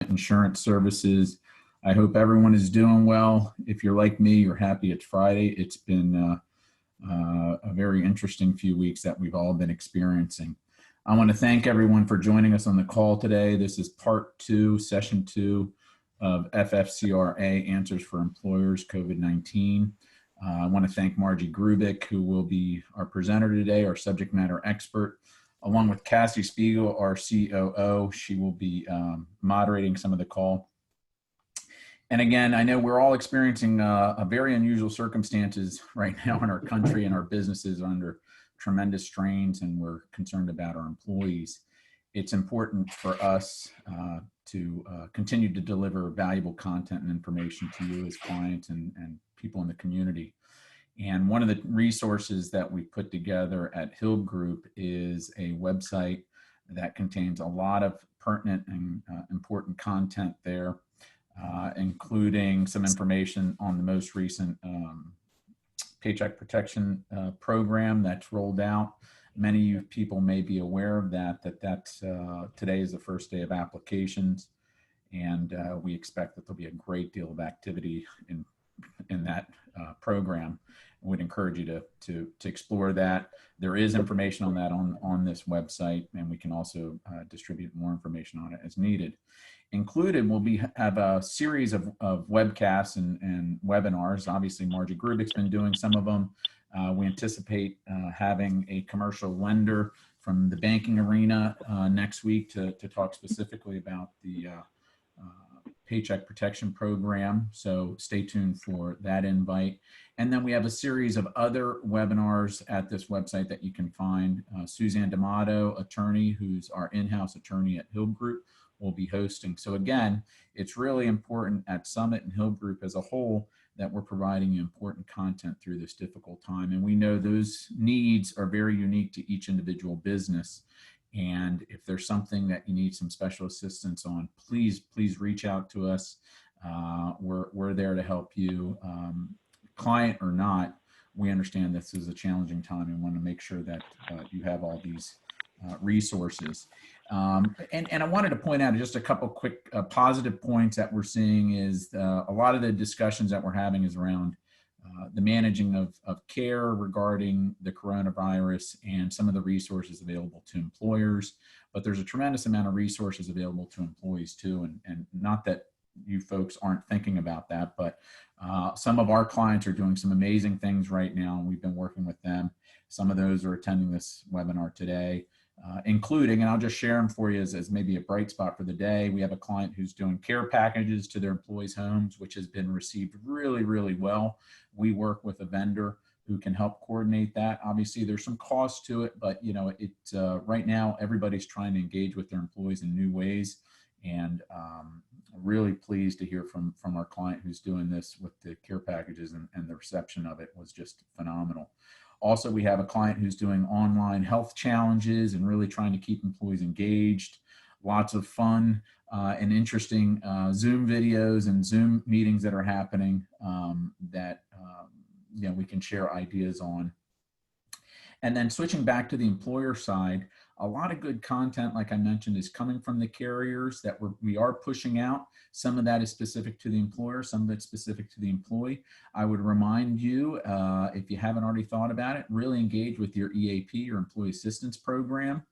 Insurance Services. I hope everyone is doing well. If you're like me, you're happy it's Friday. It's been a very interesting few weeks that we've all been experiencing. I want to thank everyone for joining us on the call today. This is part two, session two of FFCRA Answers for Employers COVID-19. I want to thank Margie Grubik, who will be our presenter today, our subject matter expert, along with Cassie Spiegel, our COO. She will be moderating some of the call. And again, I know we're all experiencing a very unusual circumstances right now in our country, and our businesses under tremendous strains, and we're concerned about our employees. It's important for us to continue to deliver valuable content and information to you as clients and people in the community. And one of the resources that we put together at Hill Group is a website that contains a lot of pertinent and important content there, including some information on the most recent Paycheck Protection program that's rolled out. Many of you people may be aware of that's today is the first day of applications, and we expect that there'll be a great deal of activity in that program. I would encourage you to explore that. There is information on that on this website, and we can also distribute more information on it as needed. Included will have a series of webcasts and webinars. Obviously, Margie Grubik's been doing some of them. We anticipate having a commercial lender from the banking arena next week to talk specifically about the Paycheck Protection Program. So stay tuned for that invite. And then we have a series of other webinars at this website that you can find. Suzanne D'Amato, attorney, who's our in-house attorney at Hill Group, will be hosting. So again, it's really important at Summit and Hill Group as a whole that we're providing you important content through this difficult time. And we know those needs are very unique to each individual business. And if there's something that you need some special assistance on, please reach out to us. We're there to help you, client or not. We understand this is a challenging time and want to make sure that you have all these resources. And I wanted to point out just a couple quick positive points that we're seeing is a lot of the discussions that we're having is around the managing of care regarding the coronavirus and some of the resources available to employers, but there's a tremendous amount of resources available to employees too. And not that you folks aren't thinking about that, but some of our clients are doing some amazing things right now, and we've been working with them. Some of those are attending this webinar today. Including, and I'll just share them for you as maybe a bright spot for the day. We have a client who's doing care packages to their employees' homes, which has been received really, really well. We work with a vendor who can help coordinate that. Obviously, there's some cost to it, but you know, right now everybody's trying to engage with their employees in new ways, and really pleased to hear from our client who's doing this with the care packages, and the reception of it was just phenomenal. Also, we have a client who's doing online health challenges and really trying to keep employees engaged. Lots of fun and interesting Zoom videos and Zoom meetings that are happening that you know, we can share ideas on. And then switching back to the employer side, a lot of good content, like I mentioned, is coming from the carriers that we are pushing out. Some of that is specific to the employer, some of it's specific to the employee. I would remind you, if you haven't already thought about it, really engage with your EAP, your Employee Assistance Program,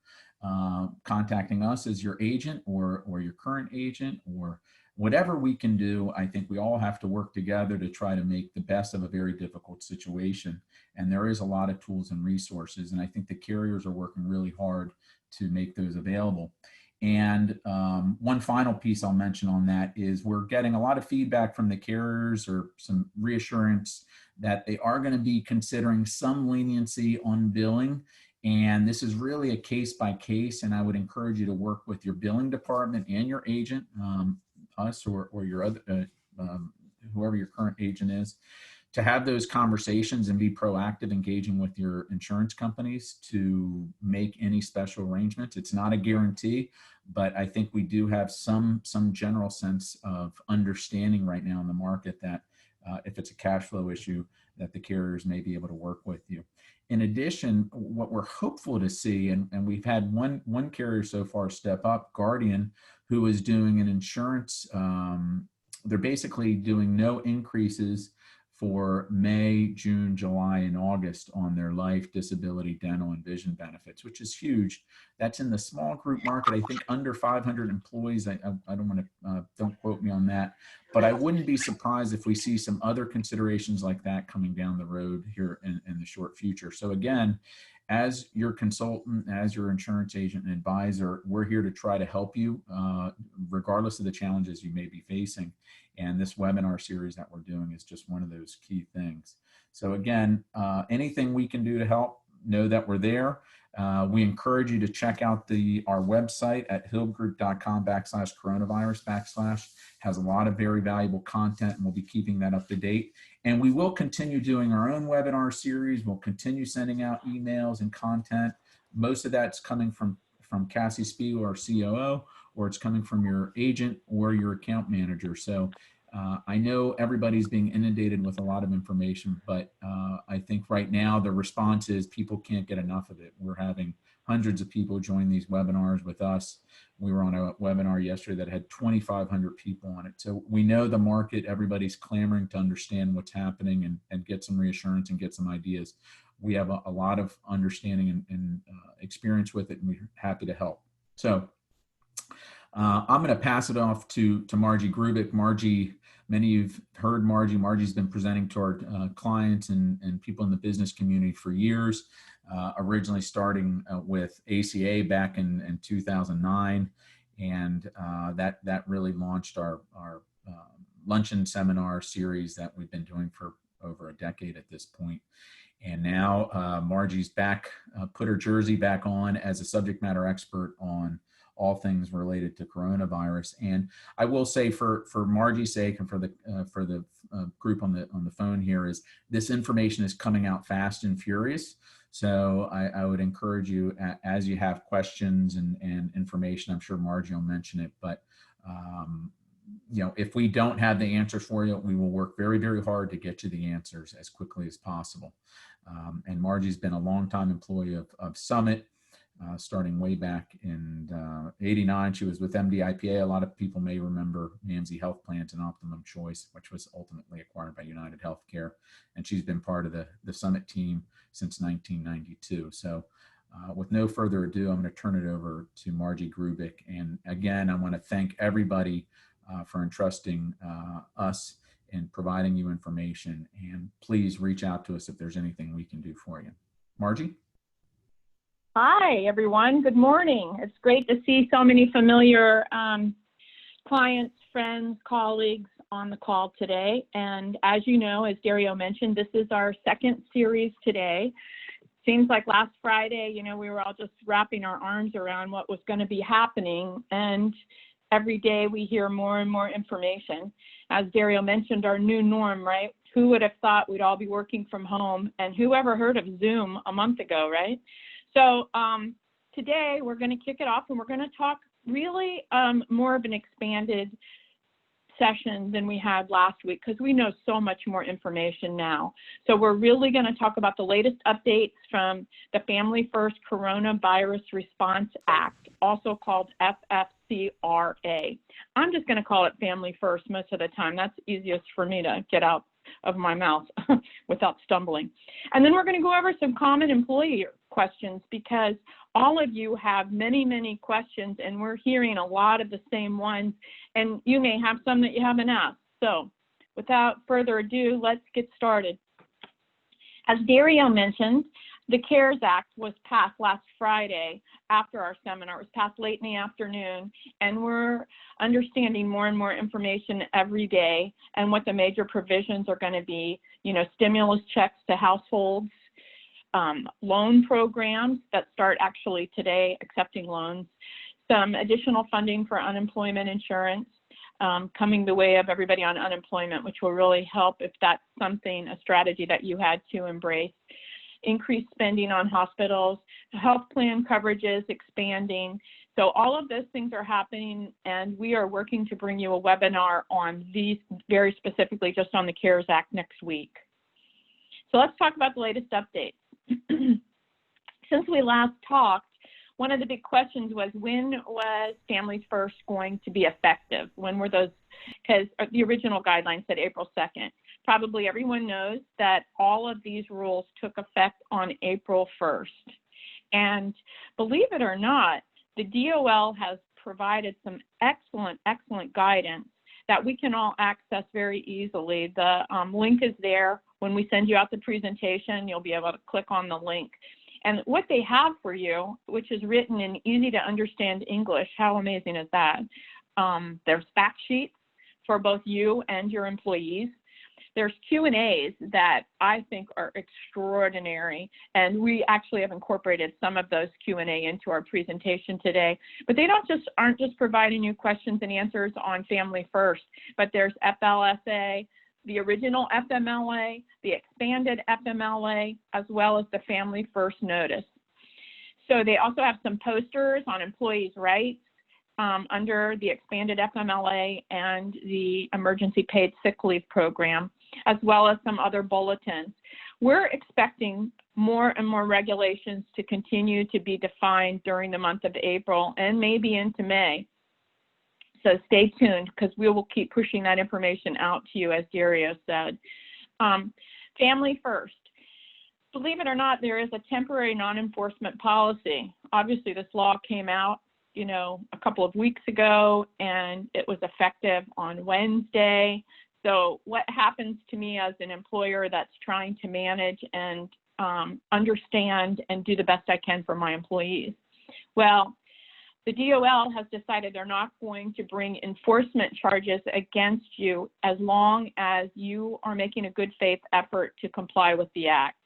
contacting us as your agent or your current agent, or whatever we can do. I think we all have to work together to try to make the best of a very difficult situation. And there is a lot of tools and resources, and I think the carriers are working really hard to make those available. And one final piece I'll mention on that is we're getting a lot of feedback from the carriers, or some reassurance that they are going to be considering some leniency on billing. And this is really a case by case, and I would encourage you to work with your billing department and your agent, us or your other, whoever your current agent is, to have those conversations and be proactive, engaging with your insurance companies to make any special arrangements. It's not a guarantee, but I think we do have some general sense of understanding right now in the market that if it's a cash flow issue, that the carriers may be able to work with you. In addition, what we're hopeful to see, and we've had one carrier so far step up, Guardian, who is doing an insurance, they're basically doing no increases for May, June, July, and August on their life, disability, dental, and vision benefits, which is huge. That's in the small group market. I think under 500 employees. I don't want to, don't quote me on that, but I wouldn't be surprised if we see some other considerations like that coming down the road here in the short future. So again, as your consultant, as your insurance agent and advisor, we're here to try to help you, regardless of the challenges you may be facing. And this webinar series that we're doing is just one of those key things. So again, anything we can do to help, know that we're there. We encourage you to check out our website at hillgroup.com/coronavirus/ has a lot of very valuable content, and we'll be keeping that up to date. And we will continue doing our own webinar series. We'll continue sending out emails and content. Most of that's coming from Cassie Spiegel, our COO, or it's coming from your agent or your account manager. So I know everybody's being inundated with a lot of information, but I think right now the response is people can't get enough of it. We're having hundreds of people join these webinars with us. We were on a webinar yesterday that had 2,500 people on it. So we know the market, everybody's clamoring to understand what's happening and get some reassurance and get some ideas. We have a lot of understanding and experience with it, and we're happy to help. So I'm going to pass it off to Margie Grubik. Margie, many of you've heard Margie. Margie's been presenting to our clients and people in the business community for years, originally starting with ACA back in 2009. And that really launched our luncheon seminar series that we've been doing for over a decade at this point. And now Margie's back, put her jersey back on as a subject matter expert on all things related to coronavirus. And I will say, for Margie's sake and for the group on the phone here, is this information is coming out fast and furious. So I would encourage you, as you have questions and information, I'm sure Margie will mention it, but you know, if we don't have the answers for you, we will work very, very hard to get you the answers as quickly as possible. And Margie's been a longtime employee of Summit, starting way back in '89. She was with MDIPA. A lot of people may remember Ramsey Health Plans and Optimum Choice, which was ultimately acquired by United Healthcare. And she's been part of the Summit team since 1992. So with no further ado, I'm going to turn it over to Margie Grubik. And again, I want to thank everybody for entrusting us in providing you information. And please reach out to us if there's anything we can do for you. Margie? Hi, everyone. Good morning. It's great to see so many familiar clients, friends, colleagues on the call today. And as you know, as Dario mentioned, this is our second series today. Seems like last Friday, you know, we were all just wrapping our arms around what was going to be happening. And every day we hear more and more information. As Dario mentioned, our new norm, right? Who would have thought we'd all be working from home? And who ever heard of Zoom a month ago, right? So today we're going to kick it off, and we're going to talk really more of an expanded session than we had last week, because we know so much more information now. So we're really going to talk about the latest updates from the Family First Coronavirus Response Act, also called FFCRA. I'm just going to call it Family First most of the time. That's easiest for me to get out of my mouth without stumbling. And then we're going to go over some common employee questions, because all of you have many, many questions, and we're hearing a lot of the same ones, and you may have some that you haven't asked. So without further ado, let's get started. As Dario mentioned, the CARES Act was passed last Friday after our seminar. It was passed late in the afternoon, and we're understanding more and more information every day and what the major provisions are going to be. You know, stimulus checks to households, loan programs that start actually today accepting loans, some additional funding for unemployment insurance coming the way of everybody on unemployment, which will really help if that's something, a strategy that you had to embrace. Increased spending on hospitals, health plan coverages expanding. So all of those things are happening, and we are working to bring you a webinar on these very specifically just on the CARES Act next week. So let's talk about the latest updates. Since we last talked, one of the big questions was, when was Families First going to be effective? When were those, because the original guidelines said April 2nd. Probably everyone knows that all of these rules took effect on April 1st. And believe it or not, the DOL has provided some excellent guidance that we can all access very easily. The link is there. When we send you out the presentation, you'll be able to click on the link. And what they have for you, which is written in easy to understand English, how amazing is that? There's fact sheets for both you and your employees. There's Q&As that I think are extraordinary, and we actually have incorporated some of those Q&A into our presentation today. But they aren't just providing you questions and answers on Family First, but there's FLSA, the original FMLA, the expanded FMLA, as well as the Family First Notice. So they also have some posters on employees' rights under the expanded FMLA and the Emergency Paid Sick Leave Program, as well as some other bulletins. We're expecting more and more regulations to continue to be defined during the month of April and maybe into May. So stay tuned, because we will keep pushing that information out to you, as Dario said. Family First. Believe it or not, there is a temporary non-enforcement policy. Obviously, this law came out, a couple of weeks ago, and it was effective on Wednesday. So what happens to me as an employer that's trying to manage and understand and do the best I can for my employees? Well, the DOL has decided they're not going to bring enforcement charges against you as long as you are making a good faith effort to comply with the act.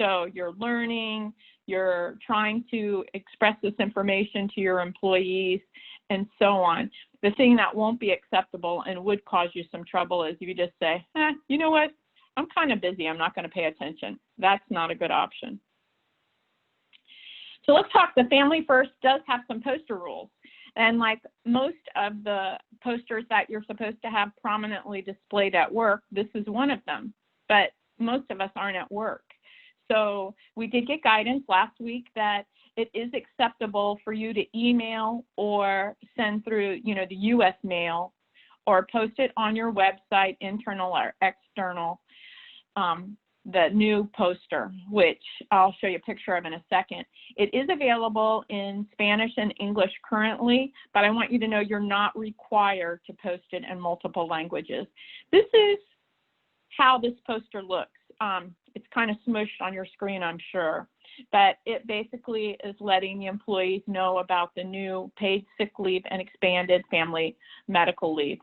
So you're learning, you're trying to express this information to your employees, and so on. The thing that won't be acceptable and would cause you some trouble is if you just say, you know what, I'm kind of busy, I'm not going to pay attention. That's not a good option. So let's talk. The Family First does have some poster rules. And like most of the posters that you're supposed to have prominently displayed at work, this is one of them. But most of us aren't at work. So we did get guidance last week that it is acceptable for you to email or send through, the U.S. mail, or post it on your website, internal or external, the new poster, which I'll show you a picture of in a second. It is available in Spanish and English currently, but I want you to know you're not required to post it in multiple languages. This is how this poster looks. It's kind of smushed on your screen, I'm sure, but it basically is letting the employees know about the new paid sick leave and expanded family medical leave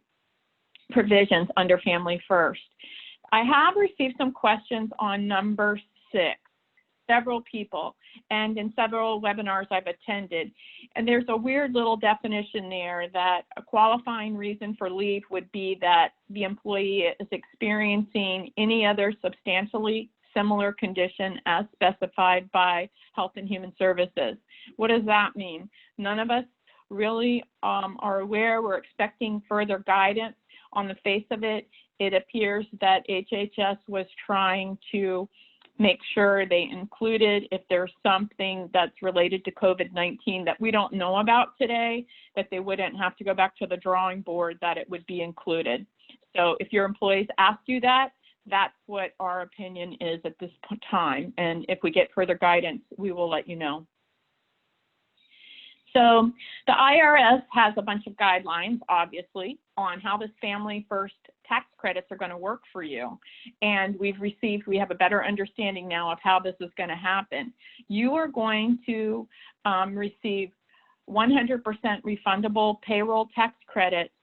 provisions under Family First. I have received some questions on number 6, several people, and in several webinars I've attended. And there's a weird little definition there that a qualifying reason for leave would be that the employee is experiencing any other substantially similar condition as specified by Health and Human Services. What does that mean? None of us really are aware. We're expecting further guidance. On the face of it, it appears that HHS was trying to make sure they included, if there's something that's related to COVID-19 that we don't know about today, that they wouldn't have to go back to the drawing board, that it would be included. So if your employees ask you that, that's what our opinion is at this time. And if we get further guidance, we will let you know. So the IRS has a bunch of guidelines, obviously, on how this Family First tax credits are going to work for you. And we have a better understanding now of how this is going to happen. You are going to receive 100% refundable payroll tax credits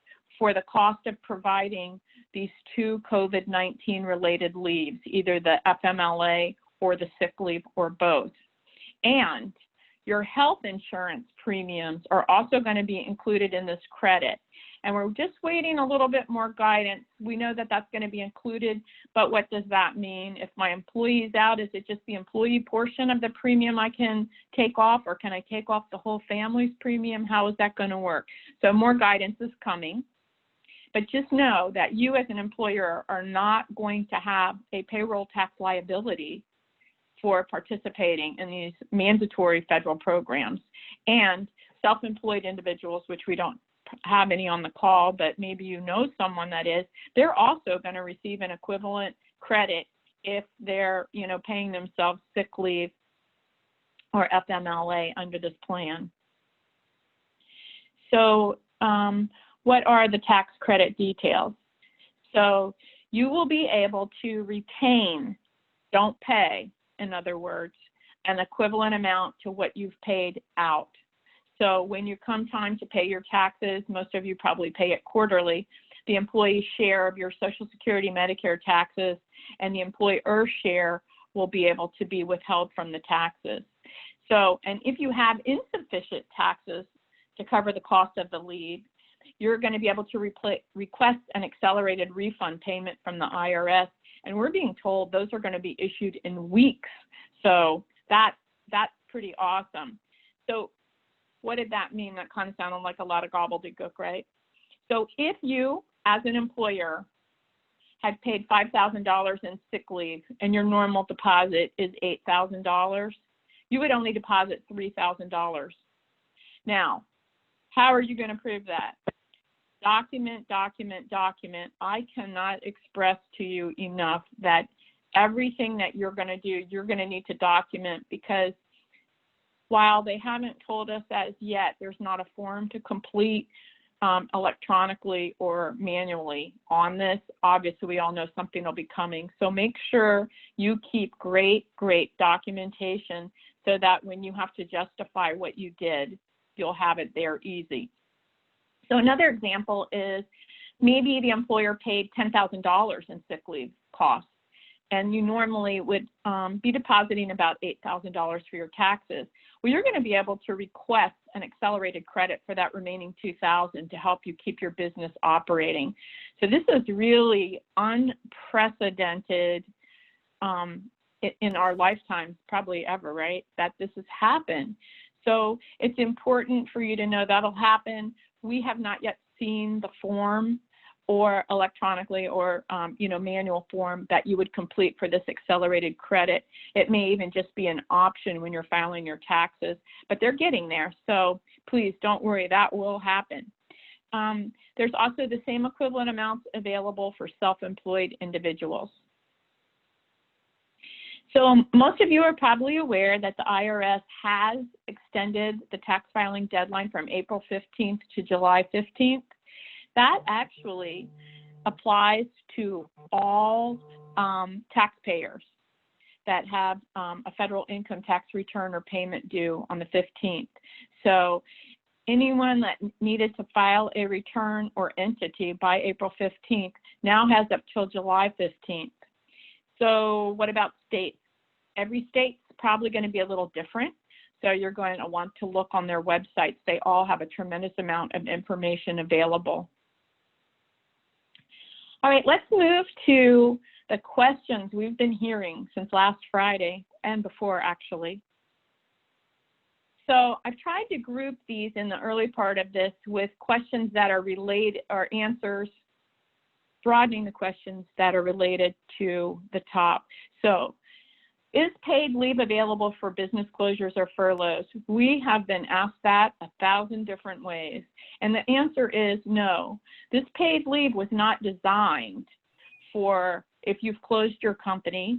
for the cost of providing these 2 COVID-19 related leaves, either the FMLA or the sick leave or both. And your health insurance premiums are also going to be included in this credit. And we're just waiting a little bit more guidance. We know that that's going to be included, but what does that mean? If my employee is out, is it just the employee portion of the premium I can take off, or can I take off the whole family's premium? How is that going to work? So more guidance is coming. But just know that you as an employer are not going to have a payroll tax liability for participating in these mandatory federal programs. And self-employed individuals, which we don't have any on the call, but maybe you know someone that is, they're also going to receive an equivalent credit if they're, paying themselves sick leave or FMLA under this plan. So what are the tax credit details? So you will be able to retain, don't pay, in other words, an equivalent amount to what you've paid out. So when you come time to pay your taxes, most of you probably pay it quarterly, the employee's share of your Social Security, Medicare taxes, and the employer's share will be able to be withheld from the taxes. So, and if you have insufficient taxes to cover the cost of the leave, you're going to be able to request an accelerated refund payment from the IRS. And we're being told those are going to be issued in weeks. So that's pretty awesome. So what did that mean? That kind of sounded like a lot of gobbledygook, right? So if you, as an employer, had paid $5,000 in sick leave and your normal deposit is $8,000, you would only deposit $3,000. Now, how are you going to prove that? Document, document, document. I cannot express to you enough that everything that you're going to do, you're going to need to document, because while they haven't told us as yet, there's not a form to complete electronically or manually on this. Obviously, we all know something will be coming. So make sure you keep great documentation so that when you have to justify what you did, you'll have it there easy. So another example is maybe the employer paid $10,000 in sick leave costs, and you normally would be depositing about $8,000 for your taxes. Well, you're going to be able to request an accelerated credit for that remaining $2,000 to help you keep your business operating. So this is really unprecedented in our lifetimes, probably ever, right, that this has happened. So it's important for you to know that'll happen. We have not yet seen the form or electronically or manual form that you would complete for this accelerated credit. It may even just be an option when you're filing your taxes, but they're getting there. So please don't worry, that will happen. There's also the same equivalent amounts available for self-employed individuals. So most of you are probably aware that the IRS has extended the tax filing deadline from April 15th to July 15th. That actually applies to all taxpayers that have a federal income tax return or payment due on the 15th. So anyone that needed to file a return or entity by April 15th now has up till July 15th. So what about states? Every state's probably going to be a little different. So you're going to want to look on their websites. They all have a tremendous amount of information available. All right, let's move to the questions we've been hearing since last Friday and before, actually. So I've tried to group these in the early part of this with questions that are related, or answers, broadening the questions that are related to the top. So, is paid leave available for business closures or furloughs? We have been asked that 1,000 different ways, and the answer is no. This paid leave was not designed for if you've closed your company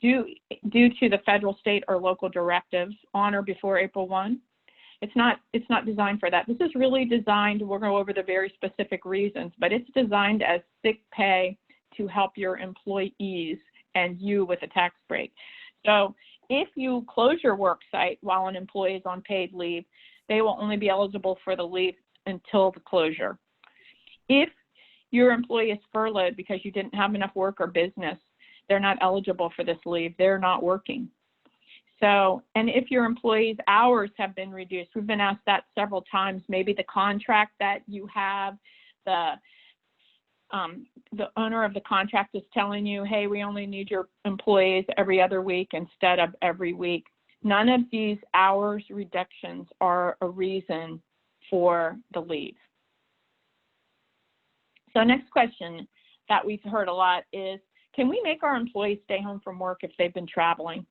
due to the federal, state, or local directives on or before April 1. It's not designed for that. This is really designed, we'll go over the very specific reasons, but it's designed as sick pay to help your employees and you with a tax break. So if you close your work site while an employee is on paid leave, they will only be eligible for the leave until the closure. If your employee is furloughed because you didn't have enough work or business, they're not eligible for this leave. They're not working. So, and if your employee's hours have been reduced, we've been asked that several times, maybe the contract that you have, the owner of the contract is telling you, hey, we only need your employees every other week instead of every week. None of these hours reductions are a reason for the leave. So next question that we've heard a lot is, can we make our employees stay home from work if they've been traveling?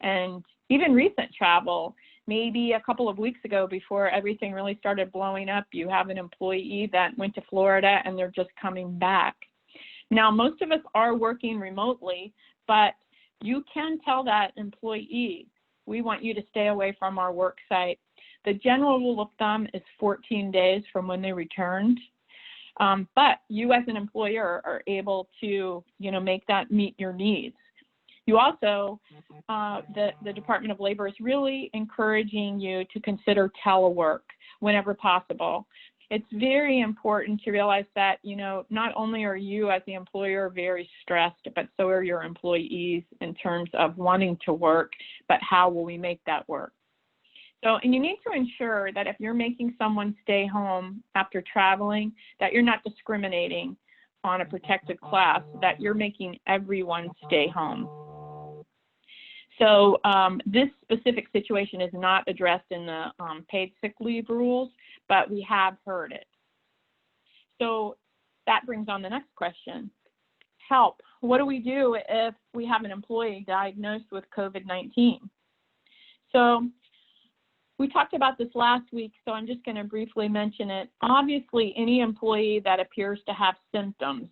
And even recent travel, maybe a couple of weeks ago before everything really started blowing up, you have an employee that went to Florida and they're just coming back. Now, most of us are working remotely, but you can tell that employee, we want you to stay away from our work site. The general rule of thumb is 14 days from when they returned. But you as an employer are able to, make that meet your needs. You also, the Department of Labor is really encouraging you to consider telework whenever possible. It's very important to realize that, not only are you as the employer very stressed, but so are your employees in terms of wanting to work, but how will we make that work? So, and you need to ensure that if you're making someone stay home after traveling, that you're not discriminating on a protected class, that you're making everyone stay home. So this specific situation is not addressed in the paid sick leave rules, but we have heard it. So that brings on the next question. Help. What do we do if we have an employee diagnosed with COVID-19? So we talked about this last week, so I'm just going to briefly mention it. Obviously, any employee that appears to have symptoms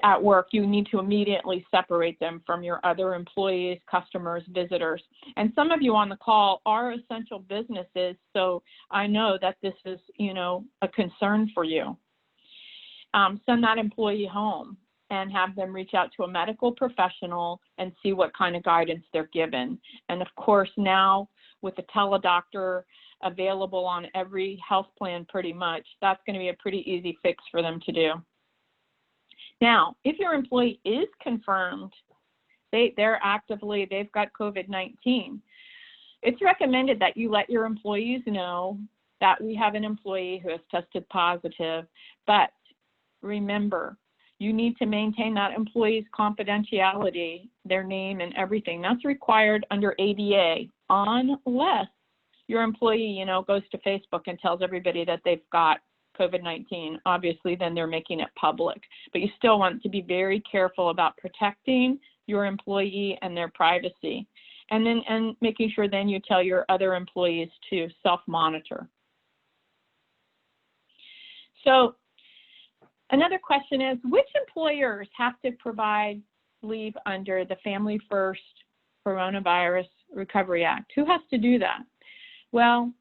at work, you need to immediately separate them from your other employees, customers, visitors. And some of you on the call are essential businesses, so I know that this is, a concern for you. Send that employee home and have them reach out to a medical professional and see what kind of guidance they're given. And of course, now with the teledoctor available on every health plan pretty much, that's going to be a pretty easy fix for them to do. Now, if your employee is confirmed, they've got COVID-19, it's recommended that you let your employees know that we have an employee who has tested positive, but remember, you need to maintain that employee's confidentiality, their name and everything. That's required under ADA, unless your employee, goes to Facebook and tells everybody that they've got COVID-19. Obviously, then they're making it public. But you still want to be very careful about protecting your employee and their privacy. And making sure then you tell your other employees to self-monitor. So another question is, which employers have to provide leave under the Family First Coronavirus Recovery Act? Who has to do that? Well,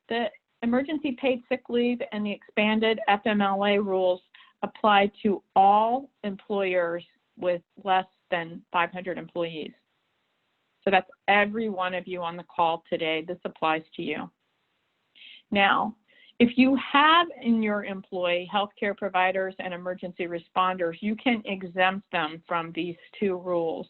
the emergency paid sick leave and the expanded FMLA rules apply to all employers with less than 500 employees. So that's every one of you on the call today. This applies to you. Now, if you have in your employee healthcare providers and emergency responders, you can exempt them from these two rules.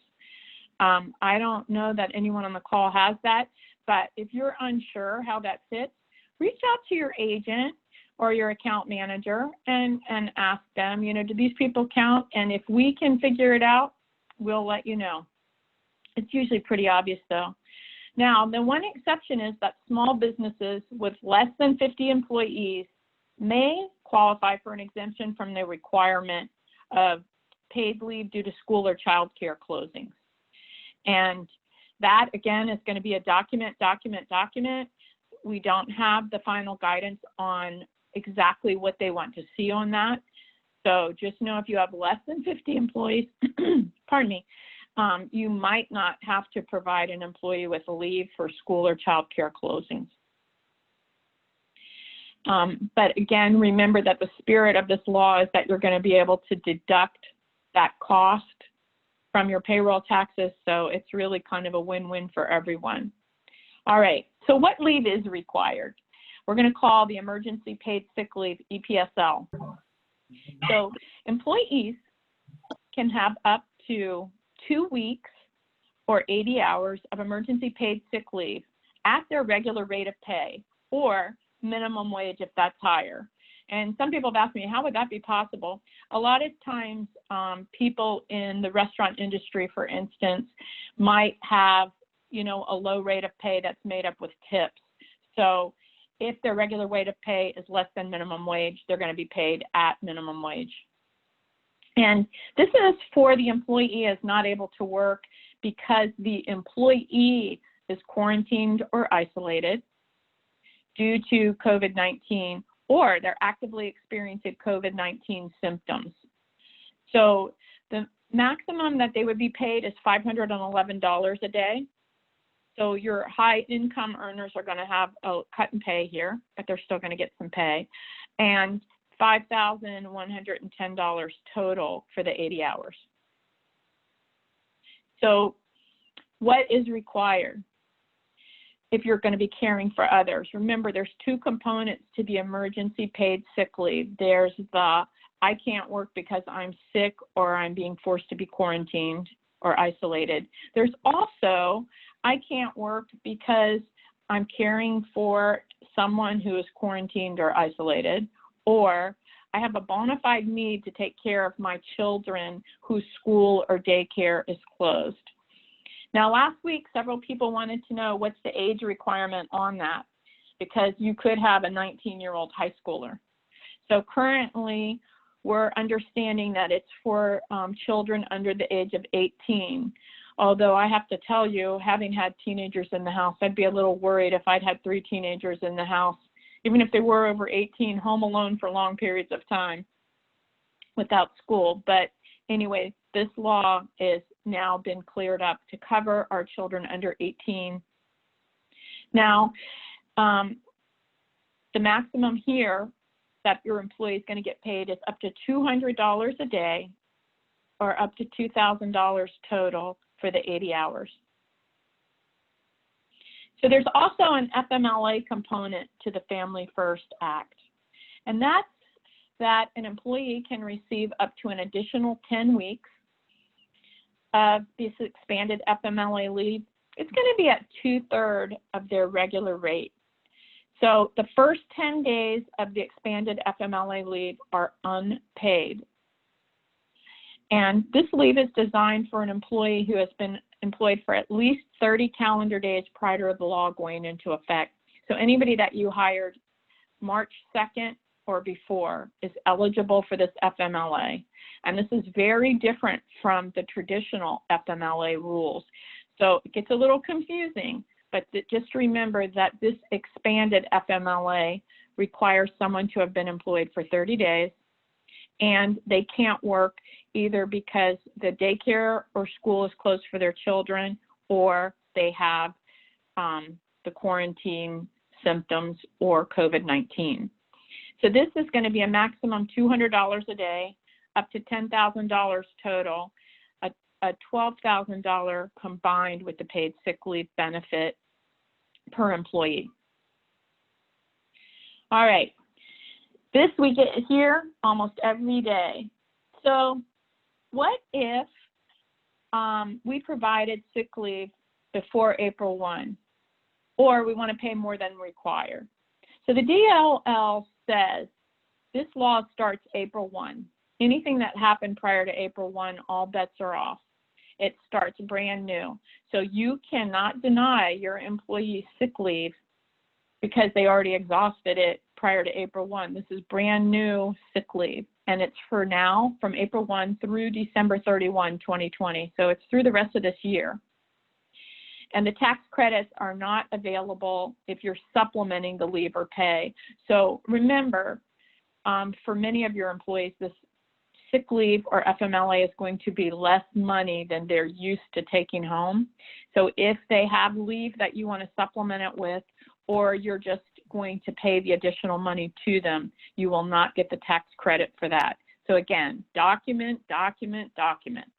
I don't know that anyone on the call has that, but if you're unsure how that fits, reach out to your agent or your account manager and ask them, do these people count? And if we can figure it out, we'll let you know. It's usually pretty obvious though. Now, the one exception is that small businesses with less than 50 employees may qualify for an exemption from the requirement of paid leave due to school or child care closings. And that, again, is going to be a document. We don't have the final guidance on exactly what they want to see on that. So just know if you have less than 50 employees, pardon me, you might not have to provide an employee with a leave for school or child care closings. But again, remember that the spirit of this law is that you're going to be able to deduct that cost from your payroll taxes. So it's really kind of a win-win for everyone. All right, so what leave is required? We're going to call the emergency paid sick leave EPSL. So employees can have up to 2 weeks or 80 hours of emergency paid sick leave at their regular rate of pay or minimum wage if that's higher. And some people have asked me, how would that be possible? A lot of times people in the restaurant industry, for instance, might have, a low rate of pay that's made up with tips. So if their regular rate of pay is less than minimum wage, they're going to be paid at minimum wage. And this is for the employee is not able to work because the employee is quarantined or isolated due to COVID-19, or they're actively experiencing COVID-19 symptoms. So the maximum that they would be paid is $511 a day. So your high income earners are going to have a cut in pay here, but they're still going to get some pay. And $5,110 total for the 80 hours. So what is required if you're going to be caring for others? Remember, there's two components to the emergency paid sick leave. There's the I can't work because I'm sick or I'm being forced to be quarantined or isolated. There's also I can't work because I'm caring for someone who is quarantined or isolated, or I have a bona fide need to take care of my children whose school or daycare is closed. Now, last week, several people wanted to know what's the age requirement on that, because you could have a 19-year-old high schooler. So currently, we're understanding that it's for children under the age of 18. Although I have to tell you, having had teenagers in the house, I'd be a little worried if I'd had 3 teenagers in the house, even if they were over 18, home alone for long periods of time without school. But anyway, this law is now been cleared up to cover our children under 18. Now, the maximum here that your employee is going to get paid is up to $200 a day, or up to $2,000 total for the 80 hours. So there's also an FMLA component to the Family First Act, and that's that an employee can receive up to an additional 10 weeks of this expanded FMLA leave. It's going to be at 2/3 of their regular rate. So the first 10 days of the expanded FMLA leave are unpaid. And this leave is designed for an employee who has been employed for at least 30 calendar days prior to the law going into effect. So anybody that you hired March 2nd or before is eligible for this FMLA. And this is very different from the traditional FMLA rules. So it gets a little confusing, but just remember that this expanded FMLA requires someone to have been employed for 30 days, and they can't work either because the daycare or school is closed for their children, or they have the quarantine symptoms or COVID-19. So this is going to be a maximum $200 a day, up to $10,000 total, a $12,000 combined with the paid sick leave benefit per employee. All right, this we get here almost every day. So what if we provided sick leave before April 1, or we want to pay more than required? So the DLL says this law starts April 1. Anything that happened prior to April 1, all bets are off. It starts brand new. So you cannot deny your employee sick leave because they already exhausted it prior to April 1. This is brand new sick leave, and it's for now from April 1 through December 31, 2020. So it's through the rest of this year. And the tax credits are not available if you're supplementing the leave or pay. So remember, for many of your employees, this sick leave or FMLA is going to be less money than they're used to taking home. So if they have leave that you want to supplement it with, or you're just going to pay the additional money to them, you will not get the tax credit for that. So again, document, document, document.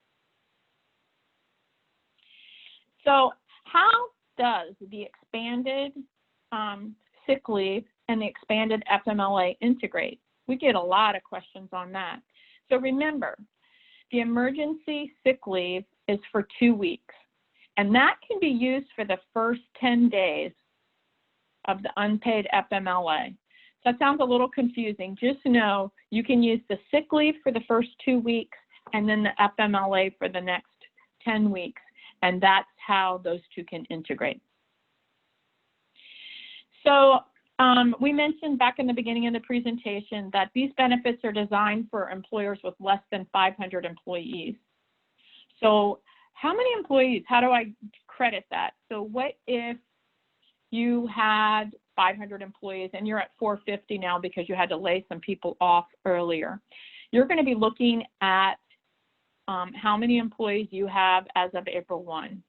So how does the expanded sick leave and the expanded FMLA integrate? We get a lot of questions on that. So remember, the emergency sick leave is for 2 weeks, and that can be used for the first 10 days of the unpaid FMLA. So that sounds a little confusing. Just know you can use the sick leave for the first 2 weeks and then the FMLA for the next 10 weeks, and that's how those two can integrate. So we mentioned back in the beginning of the presentation that these benefits are designed for employers with less than 500 employees. So how many employees? How do I credit that? So what if you had 500 employees and you're at 450 now because you had to lay some people off earlier? You're going to be looking at how many employees you have as of April 1.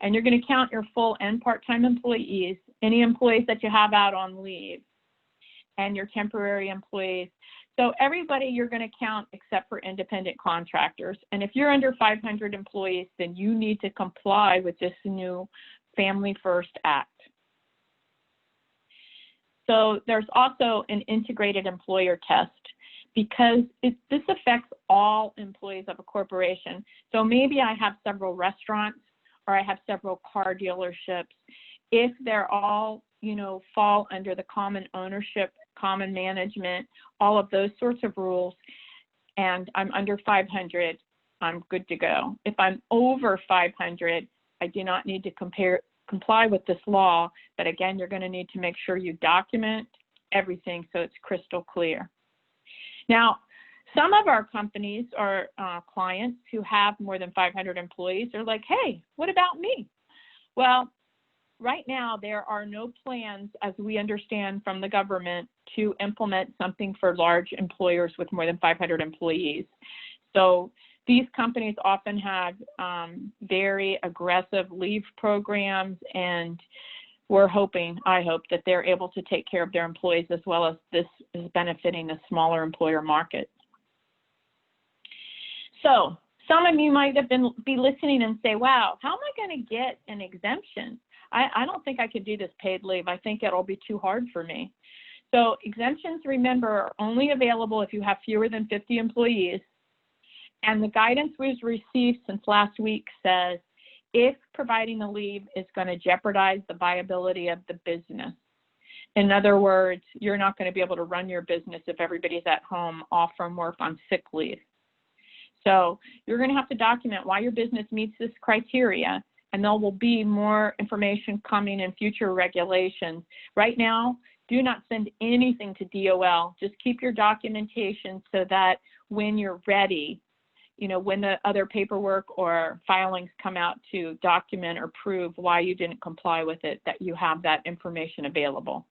And you're going to count your full and part-time employees, any employees that you have out on leave, and your temporary employees. So everybody you're going to count except for independent contractors. And if you're under 500 employees, then you need to comply with this new Family First Act. So there's also an integrated employer test because this affects all employees of a corporation. So maybe I have several restaurants or I have several car dealerships. If they're all, fall under the common ownership, common management, all of those sorts of rules, and I'm under 500, I'm good to go. If I'm over 500, I do not need to comply with this law, but again, you're going to need to make sure you document everything so it's crystal clear. Now, some of our companies or clients who have more than 500 employees are like, hey, what about me? Well, right now, there are no plans, as we understand from the government, to implement something for large employers with more than 500 employees. So these companies often have very aggressive leave programs, and we're hoping, I hope, that they're able to take care of their employees as well as this is benefiting the smaller employer market. So some of you might have be listening and say, wow, how am I going to get an exemption? I don't think I could do this paid leave. I think it'll be too hard for me. So exemptions, remember, are only available if you have fewer than 50 employees. And the guidance we've received since last week says, if providing the leave is going to jeopardize the viability of the business. In other words, you're not going to be able to run your business if everybody's at home off from work on sick leave. So you're going to have to document why your business meets this criteria, and there will be more information coming in future regulations. Right now, do not send anything to DOL. Just keep your documentation so that when you're ready, when the other paperwork or filings come out to document or prove why you didn't comply with it, that you have that information available.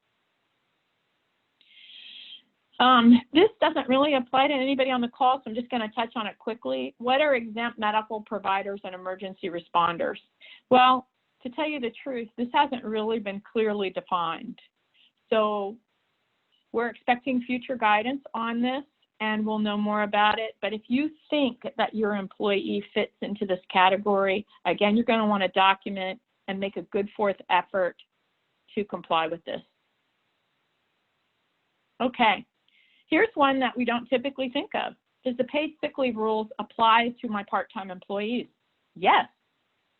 This doesn't really apply to anybody on the call, so I'm just going to touch on it quickly. What are exempt medical providers and emergency responders? Well, to tell you the truth, this hasn't really been clearly defined. So we're expecting future guidance on this, and we'll know more about it. But if you think that your employee fits into this category, again, you're going to want to document and make a good fourth effort to comply with this. Okay. Here's one that we don't typically think of. Does the paid sick leave rules apply to my part-time employees? Yes.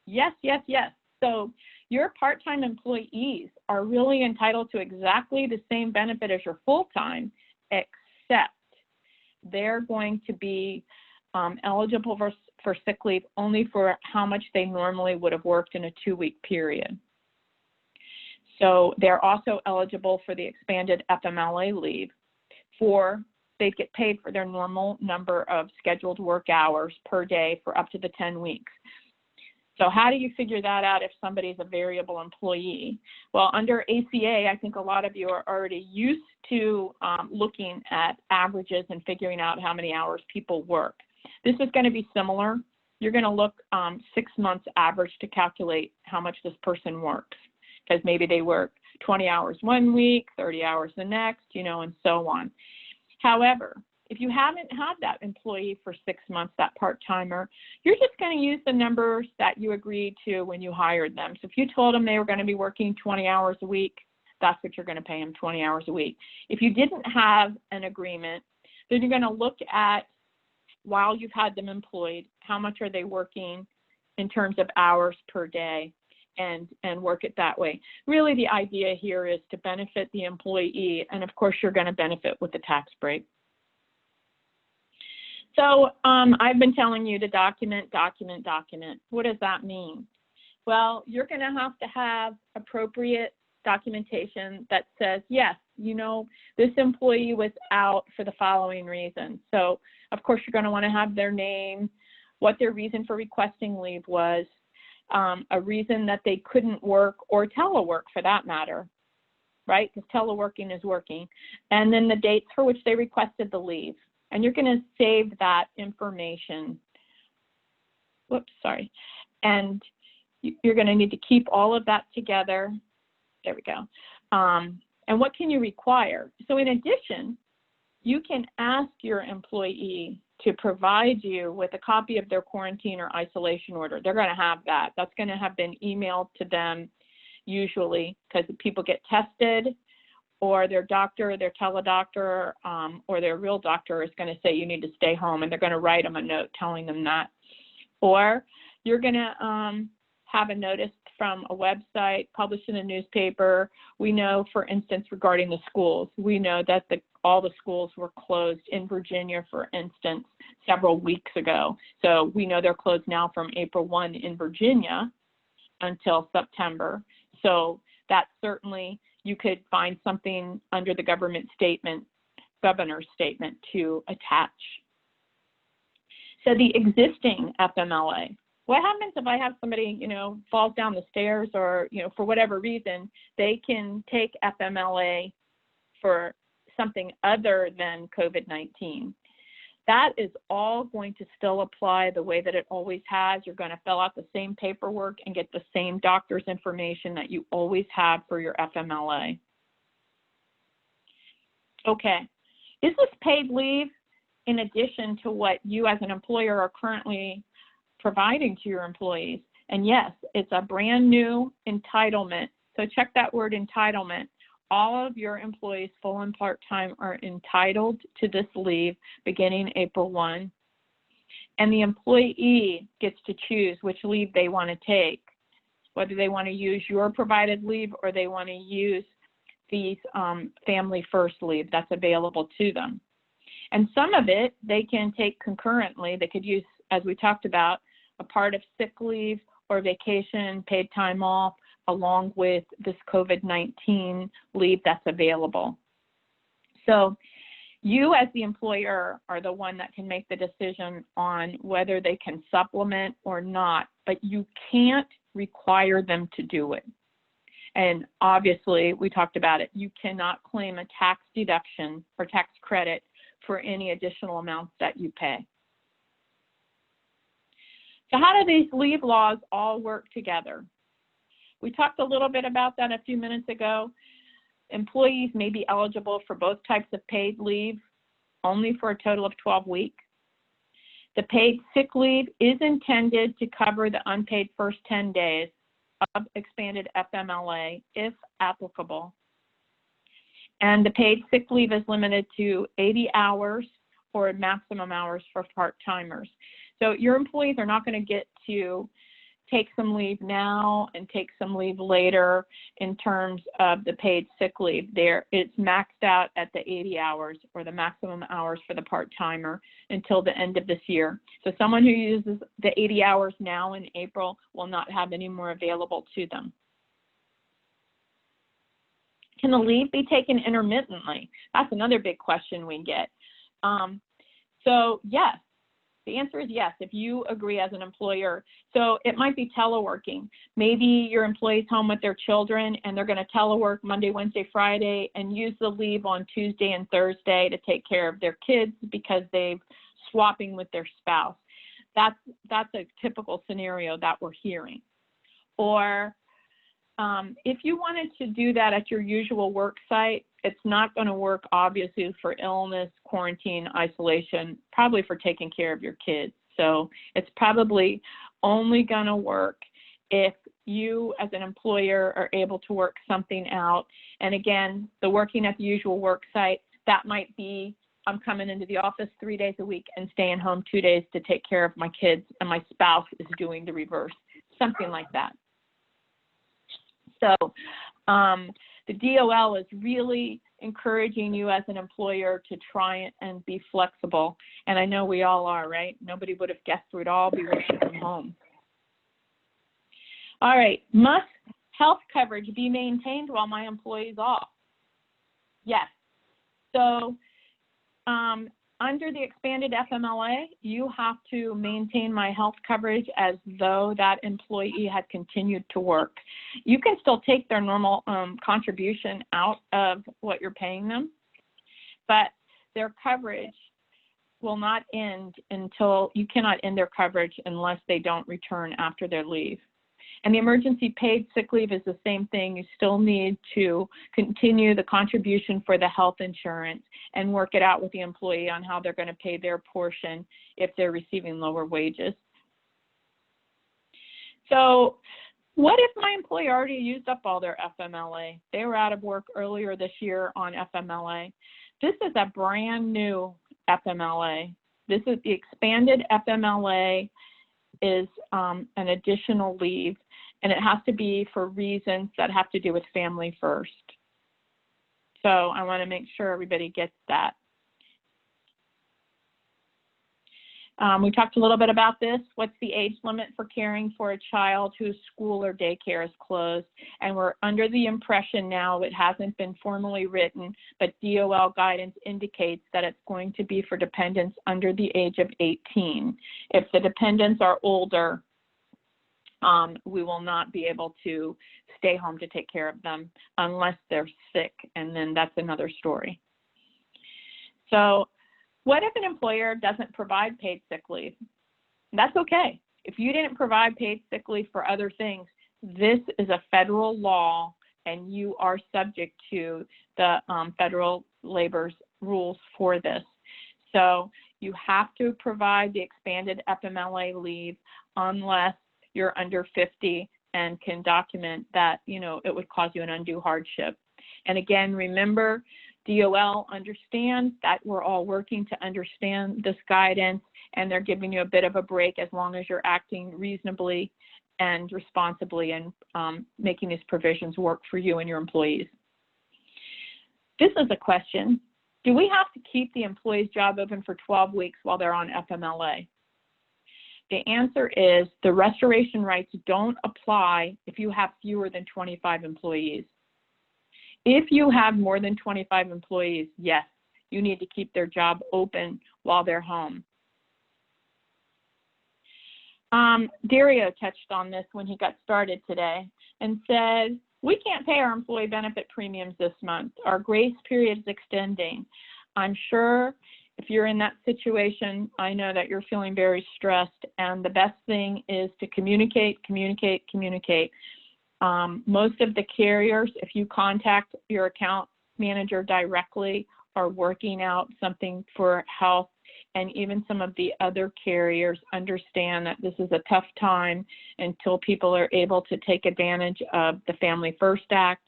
Yes, yes, yes. So your part-time employees are really entitled to exactly the same benefit as your full-time, except they're going to be eligible for sick leave only for how much they normally would have worked in a 2-week period. So they're also eligible for the expanded FMLA leave. They get paid for their normal number of scheduled work hours per day for up to the 10 weeks. So how do you figure that out if somebody's a variable employee? Well, under ACA, I think a lot of you are already used to looking at averages and figuring out how many hours people work. This is going to be similar. You're going to look 6 months average to calculate how much this person works, because maybe they work 20 hours one week, 30 hours the next, and so on. However, if you haven't had that employee for 6 months, that part-timer, you're just going to use the numbers that you agreed to when you hired them. So if you told them they were going to be working 20 hours a week, that's what you're going to pay them, 20 hours a week. If you didn't have an agreement, then you're going to look at, while you've had them employed, how much are they working in terms of hours per day, and work it that way. Really, the idea here is to benefit the employee, and of course, you're going to benefit with the tax break. So I've been telling you to document, document, document. What does that mean? Well, you're going to have appropriate documentation that says, yes, you know, this employee was out for the following reasons. So, of course, you're going to want to have their name, what their reason for requesting leave was, a reason that they couldn't work or telework for that matter, right? Because teleworking is working. And then the dates for which they requested the leave. And you're going to save that information. Whoops, sorry. And you're going to need to keep all of that together. There we go. And what can you require? So in addition, you can ask your employee to provide you with a copy of their quarantine or isolation order. They're going to have that. That's going to have been emailed to them usually, because people get tested, or their doctor, their teledoctor, or their real doctor is going to say you need to stay home, and they're going to write them a note telling them that. Or you're going to have a notice from a website published in a newspaper. We know, for instance, regarding the schools, we know that all the schools were closed in Virginia, for instance, several weeks ago. So we know they're closed now from April 1 in Virginia until September. So that certainly, you could find something under the government statement, governor's statement, to attach. So the existing FMLA, what happens if I have somebody, you know, falls down the stairs, or, you know, for whatever reason, they can take FMLA for something other than COVID-19. That is all going to still apply the way that it always has. You're going to fill out the same paperwork and get the same doctor's information that you always have for your FMLA. Okay, is this paid leave in addition to what you as an employer are currently providing to your employees? And yes, it's a brand new entitlement. So check that word, entitlement. All of your employees, full and part-time, are entitled to this leave beginning April 1. And the employee gets to choose which leave they want to take, whether they want to use your provided leave or they want to use these family first leave that's available to them. And some of it they can take concurrently. They could use, as we talked about, a part of sick leave or vacation, paid time off, along with this COVID-19 leave that's available. So you as the employer are the one that can make the decision on whether they can supplement or not, but you can't require them to do it. And obviously, we talked about it, you cannot claim a tax deduction or tax credit for any additional amounts that you pay. So how do these leave laws all work together? We talked a little bit about that a few minutes ago. Employees may be eligible for both types of paid leave, only for a total of 12 weeks. The paid sick leave is intended to cover the unpaid first 10 days of expanded FMLA, if applicable. And the paid sick leave is limited to 80 hours or maximum hours for part-timers. So your employees are not going to get to take some leave now and take some leave later in terms of the paid sick leave. It's maxed out at the 80 hours or the maximum hours for the part-timer until the end of this year. So someone who uses the 80 hours now in April will not have any more available to them. Can the leave be taken intermittently? That's another big question we get. So yes. The answer is yes, if you agree as an employer. So it might be teleworking. Maybe your employee's home with their children and they're going to telework Monday, Wednesday, Friday, and use the leave on Tuesday and Thursday to take care of their kids because they're swapping with their spouse. That's a typical scenario that we're hearing. Or if you wanted to do that at your usual work site, it's not going to work, obviously, for illness, quarantine, isolation, probably for taking care of your kids. So it's probably only going to work if you as an employer are able to work something out. And again, the working at the usual work site, that might be, I'm coming into the office 3 days a week and staying home 2 days to take care of my kids, and my spouse is doing the reverse, something like that. So the DOL is really encouraging you as an employer to try and be flexible. And I know we all are, right? Nobody would have guessed we'd all be working from home. All right, must health coverage be maintained while my employee's off? Yes. So under the expanded FMLA, you have to maintain my health coverage as though that employee had continued to work. You can still take their normal contribution out of what you're paying them, but their coverage will not end until, you cannot end their coverage unless they don't return after their leave. And the emergency paid sick leave is the same thing. You still need to continue the contribution for the health insurance and work it out with the employee on how they're going to pay their portion if they're receiving lower wages. So what if my employee already used up all their FMLA? They were out of work earlier this year on FMLA. This is a brand new FMLA. This is the expanded FMLA is an additional leave, and it has to be for reasons that have to do with family first. So I want to make sure everybody gets that. We talked a little bit about this. What's the age limit for caring for a child whose school or daycare is closed? And we're under the impression now, it hasn't been formally written, but DOL guidance indicates that it's going to be for dependents under the age of 18. If the dependents are older, we will not be able to stay home to take care of them unless they're sick, and then that's another story. So what if an employer doesn't provide paid sick leave? That's okay. If you didn't provide paid sick leave for other things, this is a federal law and you are subject to the federal labor's rules for this. So you have to provide the expanded FMLA leave unless you're under 50 and can document that, you know, it would cause you an undue hardship. And again, remember, DOL understands that we're all working to understand this guidance, and they're giving you a bit of a break as long as you're acting reasonably and responsibly and making these provisions work for you and your employees. This is a question. Do we have to keep the employee's job open for 12 weeks while they're on FMLA? The answer is the restoration rights don't apply if you have fewer than 25 employees. If you have more than 25 employees, yes, you need to keep their job open while they're home. Dario touched on this when he got started today and said, we can't pay our employee benefit premiums this month. Our grace period is extending. I'm sure if you're in that situation, I know that you're feeling very stressed, and the best thing is to communicate, communicate, communicate. Most of the carriers, if you contact your account manager directly, are working out something for health, and even some of the other carriers understand that this is a tough time until people are able to take advantage of the Family First Act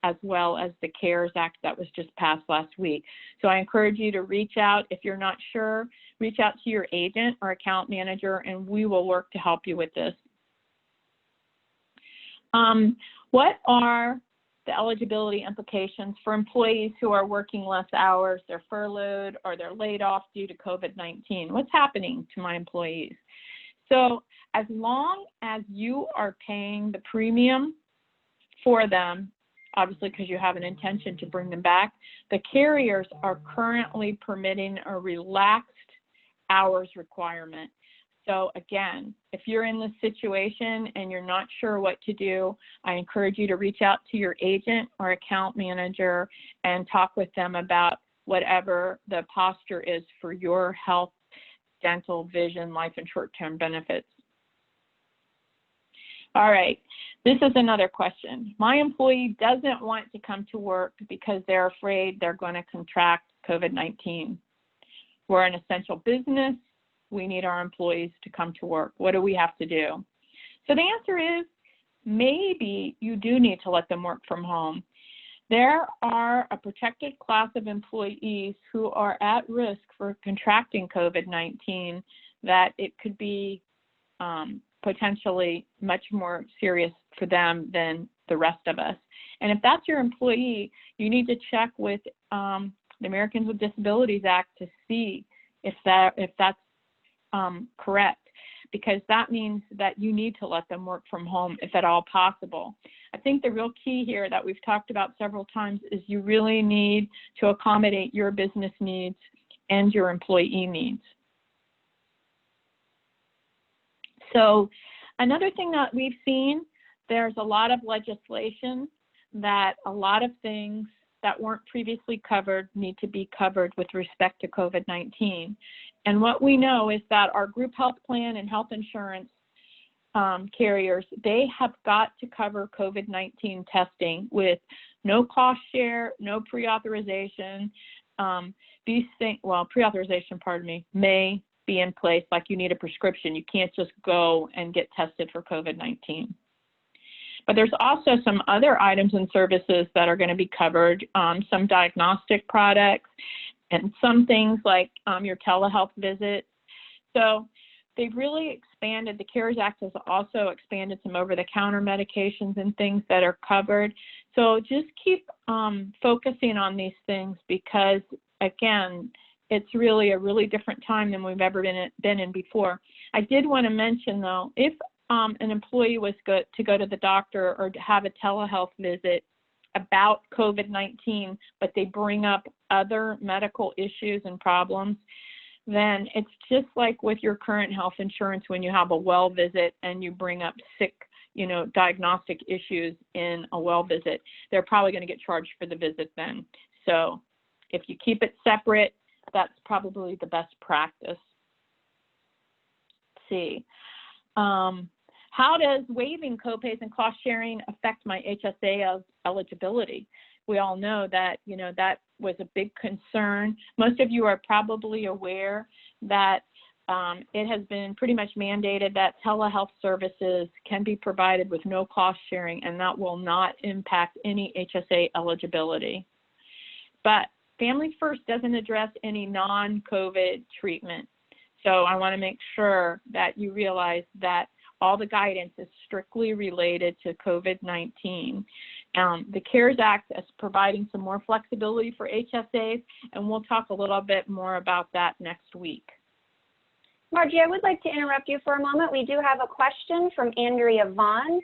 as well as the CARES Act that was just passed last week. So I encourage you to reach out. If you're not sure, reach out to your agent or account manager, and we will work to help you with this. What are the eligibility implications for employees who are working less hours, they're furloughed, or they're laid off due to COVID-19? What's happening to my employees? So as long as you are paying the premium for them, obviously because you have an intention to bring them back, the carriers are currently permitting a relaxed hours requirement. So again, if you're in this situation and you're not sure what to do, I encourage you to reach out to your agent or account manager and talk with them about whatever the posture is for your health, dental, vision, life, and short-term benefits. All right, this is another question. My employee doesn't want to come to work because they're afraid they're going to contract COVID-19. We're an essential business. We need our employees to come to work. What do we have to do? So the answer is maybe you do need to let them work from home. There are a protected class of employees who are at risk for contracting COVID-19 that it could be potentially much more serious for them than the rest of us. And if that's your employee, you need to check with the Americans with Disabilities Act to see if that's correct. because that means that you need to let them work from home if at all possible. I think the real key here that we've talked about several times is you really need to accommodate your business needs and your employee needs. So another thing that we've seen, there's a lot of legislation that a lot of things that weren't previously covered need to be covered with respect to COVID-19. And what we know is that our group health plan and health insurance carriers, they have got to cover COVID-19 testing with no cost share, no pre-authorization. These things, well, pre-authorization, pardon me, may be in place, like you need a prescription. You can't just go and get tested for COVID-19. But there's also some other items and services that are going to be covered, some diagnostic products and some things like your telehealth visits. So they've really expanded, the CARES Act has also expanded some over-the-counter medications and things that are covered. So just keep focusing on these things because, again, it's really a really different time than we've ever been in before. I did want to mention, though, if an employee was to go to the doctor or to have a telehealth visit about COVID-19, but they bring up other medical issues and problems, then it's just like with your current health insurance when you have a well visit and you bring up sick, diagnostic issues in a well visit, they're probably going to get charged for the visit then. So if you keep it separate, that's probably the best practice. Let's see. How does waiving copays and cost sharing affect my HSA eligibility? We all know that, that was a big concern. Most of you are probably aware that it has been pretty much mandated that telehealth services can be provided with no cost sharing, and that will not impact any HSA eligibility. But Family First doesn't address any non-COVID treatment. So I want to make sure that you realize that all the guidance is strictly related to COVID-19. The CARES Act is providing some more flexibility for HSAs, and we'll talk a little bit more about that next week. Margie, I would like to interrupt you for a moment. We do have a question from Andrea Vaughn.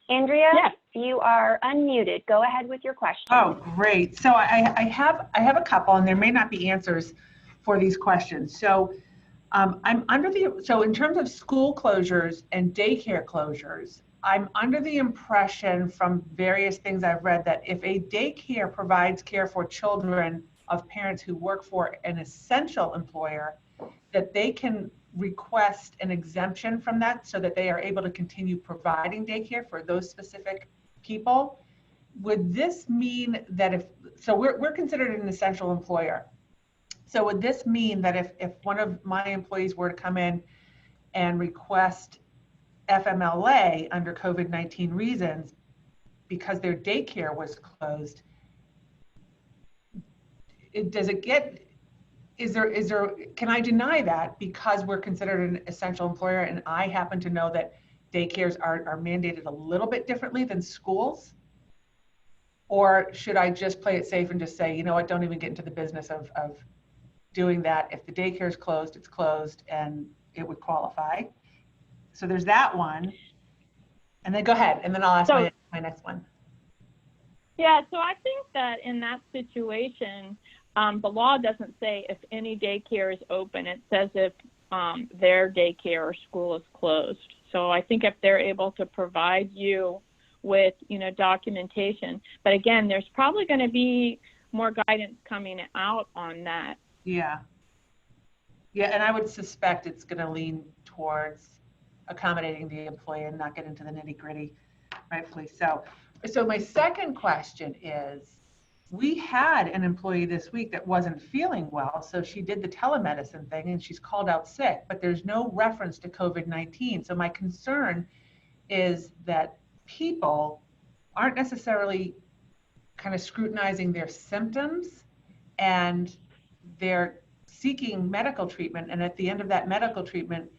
Andrea, yes. You are unmuted. Go ahead with your question. Oh, great. So I have a couple, and there may not be answers for these questions. So so in terms of school closures and daycare closures, I'm under the impression from various things I've read that if a daycare provides care for children of parents who work for an essential employer, that they can request an exemption from that so that they are able to continue providing daycare for those specific people. Would this mean that we're considered an essential employer. So would this mean that if one of my employees were to come in and request FMLA under COVID-19 reasons because their daycare was closed, can I deny that because we're considered an essential employer and I happen to know that daycares are mandated a little bit differently than schools? Or should I just play it safe and just say, you know what, don't even get into the business of doing that. If the daycare is closed, it's closed and it would qualify. So there's that one. And then go ahead, and then I'll ask my next one. Yeah, so I think that in that situation, the law doesn't say if any daycare is open. It says if their daycare or school is closed. So I think if they're able to provide you with, documentation, but again, there's probably going to be more guidance coming out on that. Yeah, and I would suspect it's going to lean towards accommodating the employee and not get into the nitty gritty, rightfully so. So my second question is, we had an employee this week that wasn't feeling well, so she did the telemedicine thing and she's called out sick, but there's no reference to COVID-19. So my concern is that people aren't necessarily kind of scrutinizing their symptoms and they're seeking medical treatment, and at the end of that medical treatment,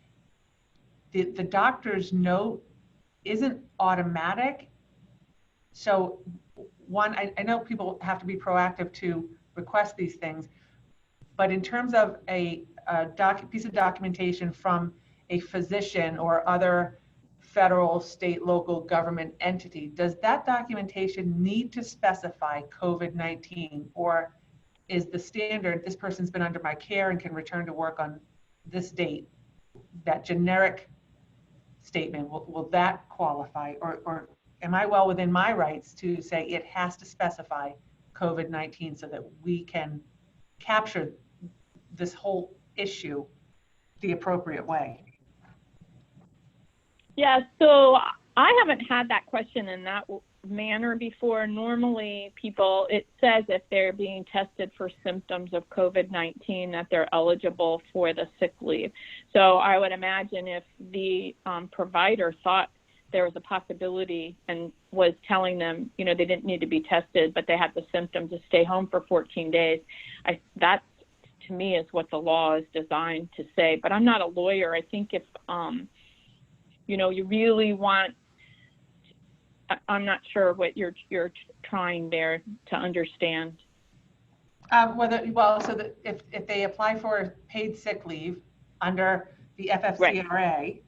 the doctor's note isn't automatic. So one, I know people have to be proactive to request these things, but in terms of a piece of documentation from a physician or other federal, state, local government entity, does that documentation need to specify COVID-19, or is the standard, this person's been under my care and can return to work on this date, that generic statement, will that qualify, or am I well within my rights to say it has to specify COVID-19 so that we can capture this whole issue the appropriate way? Yeah, so I haven't had that question in that manner before. Normally people, it says if they're being tested for symptoms of COVID-19 that they're eligible for the sick leave. So I would imagine if the provider thought there was a possibility and was telling them, you know, they didn't need to be tested, but they had the symptoms to stay home for 14 days, that to me is what the law is designed to say. But I'm not a lawyer. I think if you know, you really want, I'm not sure what you're trying there to understand. So that if they apply for paid sick leave under the FFCRA,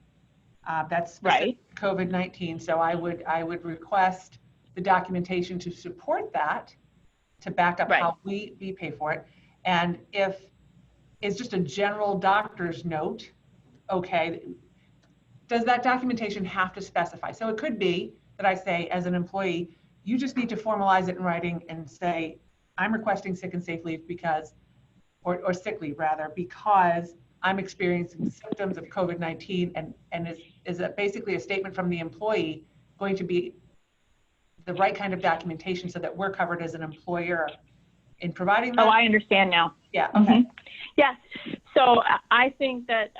that's right. COVID-19. So I would request the documentation to support that, to back up how we pay for it. And if it's just a general doctor's note, okay, does that documentation have to specify? So it could be that I say, as an employee, you just need to formalize it in writing and say, I'm requesting sick and safe leave because, or sick leave rather, because I'm experiencing symptoms of COVID-19, and is it basically a statement from the employee going to be the right kind of documentation so that we're covered as an employer in providing that? Oh, I understand now. Yeah, okay. Mm-hmm. Yes, so I think that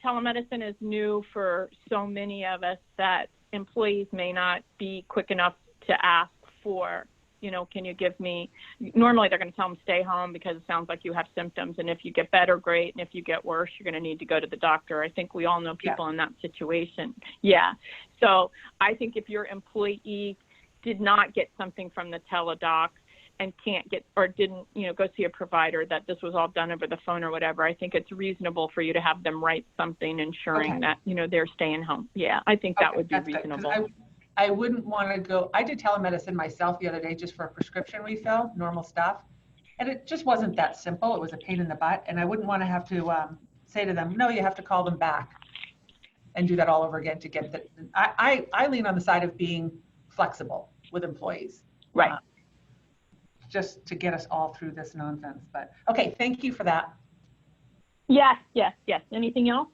telemedicine is new for so many of us that employees may not be quick enough to ask for, you know, can you give me, normally they're going to tell them stay home because it sounds like you have symptoms, and if you get better, great, and if you get worse, you're going to need to go to the doctor. I think we all know people in that situation. Yeah, so I think if your employee did not get something from the teledoc and can't get, or didn't, you know, go see a provider, that this was all done over the phone or whatever, I think it's reasonable for you to have them write something ensuring that, you know, they're staying home. Yeah, I think that would be reasonable. I wouldn't want to go, I did telemedicine myself the other day just for a prescription refill, normal stuff. And it just wasn't that simple. It was a pain in the butt. And I wouldn't want to have to say to them, no, you have to call them back and do that all over again to get the, I lean on the side of being flexible with employees. Right. Just to get us all through this nonsense. But okay, thank you for that. Yes. Anything else?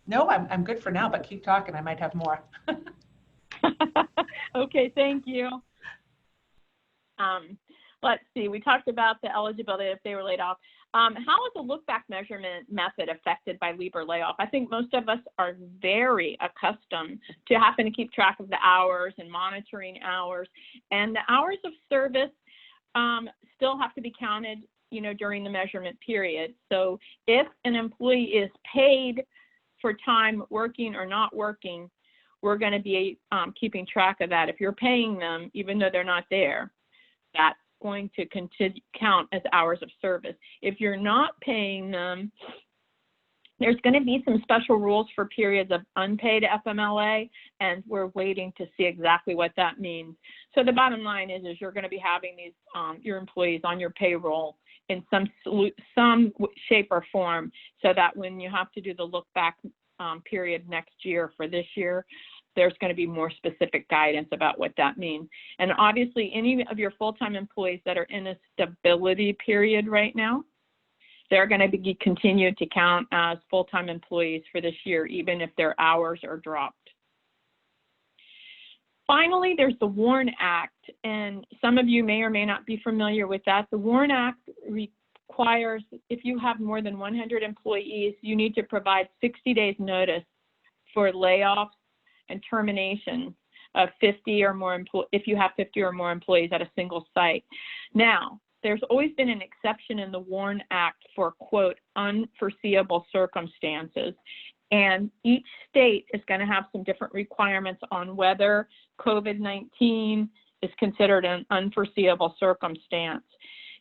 No, I'm good for now, but keep talking. I might have more. Okay, thank you. Let's see, we talked about the eligibility if they were laid off. How is the look-back measurement method affected by leave or layoff? I think most of us are very accustomed to having to keep track of the hours and monitoring hours, and the hours of service still have to be counted, you know, during the measurement period. So if an employee is paid for time working or not working, we're going to be keeping track of that. If you're paying them, even though they're not there, that's going to count as hours of service. If you're not paying them, there's going to be some special rules for periods of unpaid FMLA, and we're waiting to see exactly what that means. So the bottom line is you're going to be having these your employees on your payroll in some shape or form, so that when you have to do the look back period next year for this year, there's going to be more specific guidance about what that means. And obviously, any of your full-time employees that are in a stability period right now, they're going to be continued to count as full-time employees for this year, even if their hours are dropped. Finally, there's the WARN Act, and some of you may or may not be familiar with that. The WARN Act requires, if you have more than 100 employees, you need to provide 60 days notice for layoffs and termination of 50 or more if you have 50 or more employees at a single site. Now, there's always been an exception in the WARN Act for, quote, unforeseeable circumstances. And each state is going to have some different requirements on whether COVID-19 is considered an unforeseeable circumstance.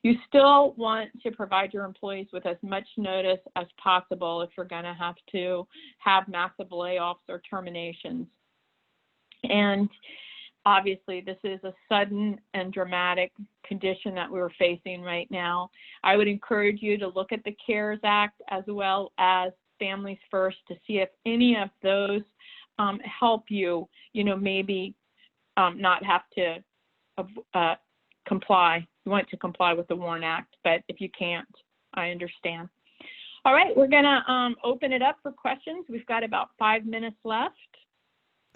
You still want to provide your employees with as much notice as possible if you're going to have massive layoffs or terminations. And obviously, this is a sudden and dramatic condition that we're facing right now. I would encourage you to look at the CARES Act as well as Families First to see if any of those help you, maybe not have to comply. You want to comply with the WARN Act, but if you can't, I understand. All right, we're going to open it up for questions. We've got about 5 minutes left.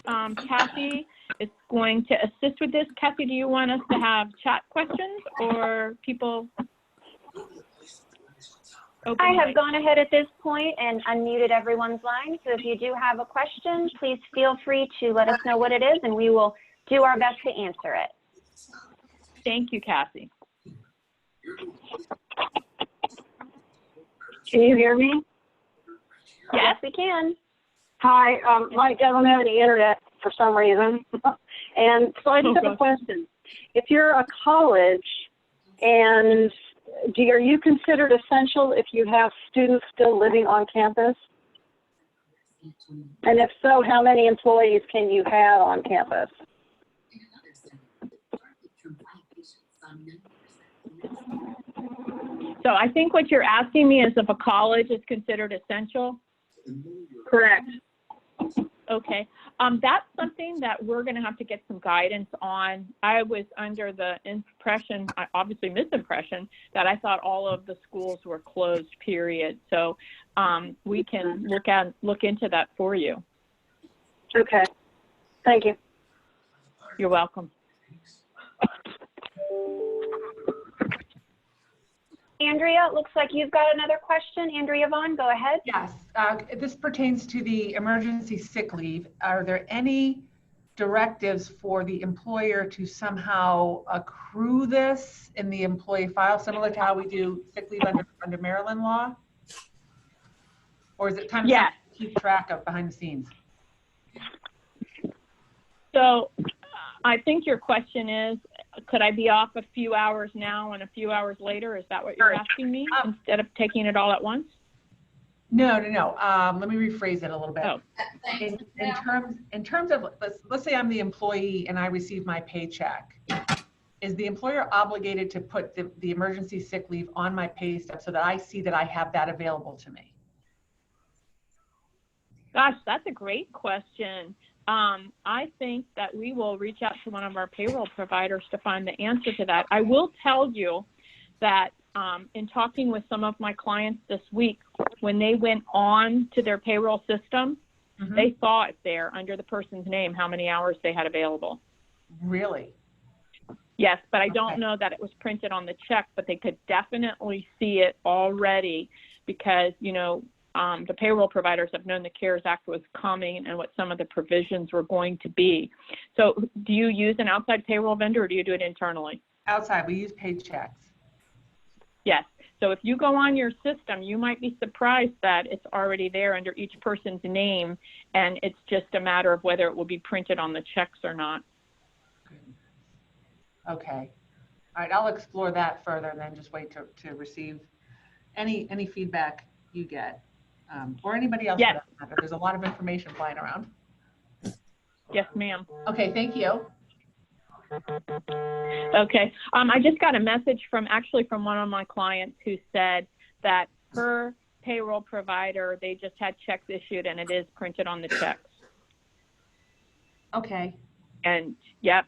Kathy is going to assist with this. Kathy, do you want us to have chat questions or people? I have gone ahead at this point and unmuted everyone's line. So if you do have a question, please feel free to let us know what it is and we will do our best to answer it. Thank you, Kathy. Can you hear me? Yes, we can. Hi, I don't have any internet for some reason. And so I just have a question. If you're a college and are you considered essential if you have students still living on campus? And if so, how many employees can you have on campus? So I think what you're asking me is if a college is considered essential? Correct. Okay, that's something that we're going to have to get some guidance on. I was under the impression, obviously misimpression, that I thought all of the schools were closed, period. So we can look into that for you. Okay, thank you. You're welcome. Andrea, it looks like you've got another question. Andrea Vaughn, go ahead. Yes, this pertains to the emergency sick leave. Are there any directives for the employer to somehow accrue this in the employee file, similar to how we do sick leave under Maryland law? Or is it kind of something to keep track of behind the scenes? So I think your question is, could I be off a few hours now and a few hours later? Is that what you're asking me, instead of taking it all at once? No. Let me rephrase it a little bit. Oh. In terms of, let's say I'm the employee and I receive my paycheck. Is the employer obligated to put the emergency sick leave on my pay stub so that I see that I have that available to me? Gosh, that's a great question. I think that we will reach out to one of our payroll providers to find the answer to that. I will tell you that in talking with some of my clients this week, when they went on to their payroll system, they saw it there under the person's name, how many hours they had available. Really? Yes, but I don't know that it was printed on the check, but they could definitely see it already because, the payroll providers have known the CARES Act was coming and what some of the provisions were going to be. So do you use an outside payroll vendor or do you do it internally? Outside, we use paychecks. Yes. So if you go on your system, you might be surprised that it's already there under each person's name, and it's just a matter of whether it will be printed on the checks or not. Okay. All right, I'll explore that further and then just wait to receive any feedback you get. Or anybody else. Yes. For that matter. There's a lot of information flying around. Yes, ma'am. Okay, thank you. Okay. I just got a message from one of my clients who said that her payroll provider, they just had checks issued and it is printed on the checks. Okay. And yep.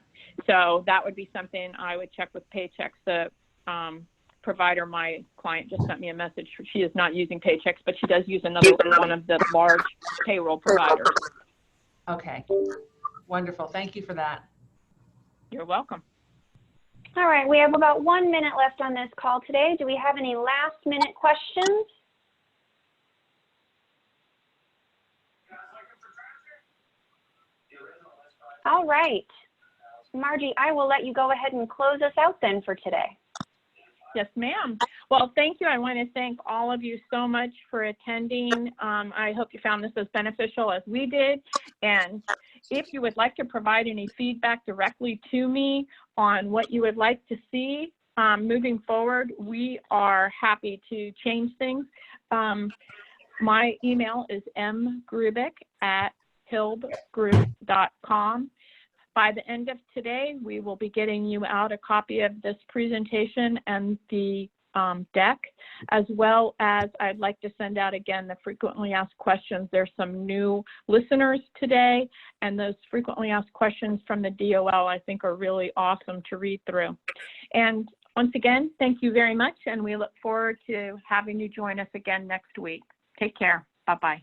So that would be something I would check with Paychecks. The provider, my client just sent me a message. She is not using Paychecks, but she does use another one of the large payroll providers. Okay. Wonderful. Thank you for that. You're welcome. All right, we have about 1 minute left on this call today. Do we have any last minute questions? All right. Margie, I will let you go ahead and close us out then for today. Yes, ma'am. Well, thank you. I want to thank all of you so much for attending. I hope you found this as beneficial as we did. And if you would like to provide any feedback directly to me on what you would like to see moving forward, we are happy to change things. My email is mgrubick@hilbgroup.com. By the end of today, we will be getting you out a copy of this presentation and the deck, as well as I'd like to send out again the frequently asked questions. There's some new listeners today, and those frequently asked questions from the DOL I think are really awesome to read through. And once again, thank you very much, and we look forward to having you join us again next week. Take care. Bye-bye.